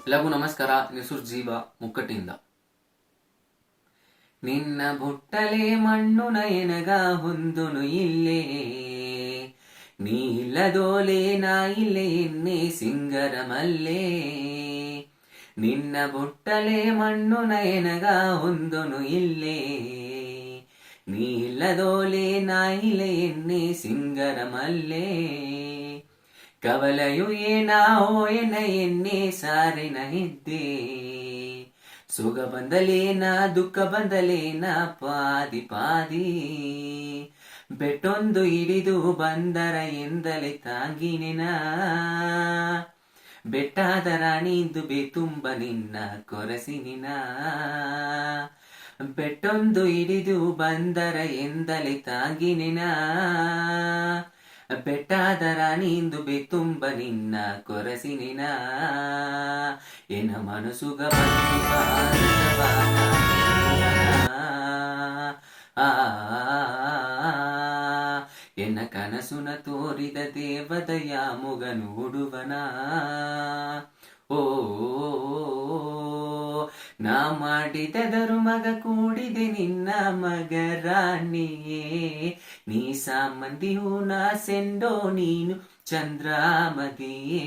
ಎಲ್ಲರಿಗೂ ನಮಸ್ಕಾರ. ನಿಸೂರ್ ಜೀವ ಮುಕ್ಕಟ್ಟಿಂದ. ನಿನ್ನ ಬುಟ್ಟಲೆ ಮಣ್ಣು ನಯನಗ ಹೊಂದುನು ಇಲ್ಲೇ, ನೀ ಇಲ್ಲದೋಲೆ ನಾ ಇಲ್ಲೇ ಎನ್ನೆ ಸಿಂಗರ ಮಲ್ಲೇ. ನಿನ್ನ ಬುಟ್ಟಲೆ ಮಣ್ಣು ನಯನಗ ಹೊಂದುನು ಇಲ್ಲೇ, ನೀ ಇಲ್ಲದೋಲೆ ನಾ ಇಲ್ಲೇ ಎನ್ನೆ ಸಿಂಗರ ಮಲ್ಲೇ. ಕವಲಯು ಏನಾ ಹೋಯನ ಎನ್ನೆ ಸಾರಿನ ಇದ್ದೆ, ಸುಖ ಬಂದಲೇನ ದುಃಖ ಬಂದಲೇನ ಪಾದಿ ಪಾದಿ. ಬೆಟ್ಟೊಂದು ಹಿಡಿದು ಬಂದರ ಎಂದಲೆ ತಾಂಗಿನೆನ, ಬೆಟ್ಟಾದ ರಾಣಿಂದು ಬೇತುಂಬ ನಿನ್ನ ಕೊರಸಿನಿನ. ಬೆಟ್ಟೊಂದು ಹಿಡಿದು ಬಂದರ ಎಂದಲೆ ತಾಂಗಿನೆನ, ಬೆಟ್ಟಾದ ರಾಣಿಂದು ಬೇತುಂಬ ನಿನ್ನ ಕೊರಸಿನಿನ. ಎನ ಮನಸುಗ ಎನ್ನ ಕನಸುನ ತೋರಿದ ದೇವದಯ ಮುಗನು ಉಡುವನ. ಓ ನಾ ಮಾಡಿದ ಧರ್ಮಗ ಕೂಡಿದೆ ನಿನ್ನ ಮಗರಾಣಿಯೇ, ನೀ ಸಾಮಂದಿ ಹೂನ ಸೆಂಡೋ ನೀನು ಚಂದ್ರಾಮದಿಯೇ.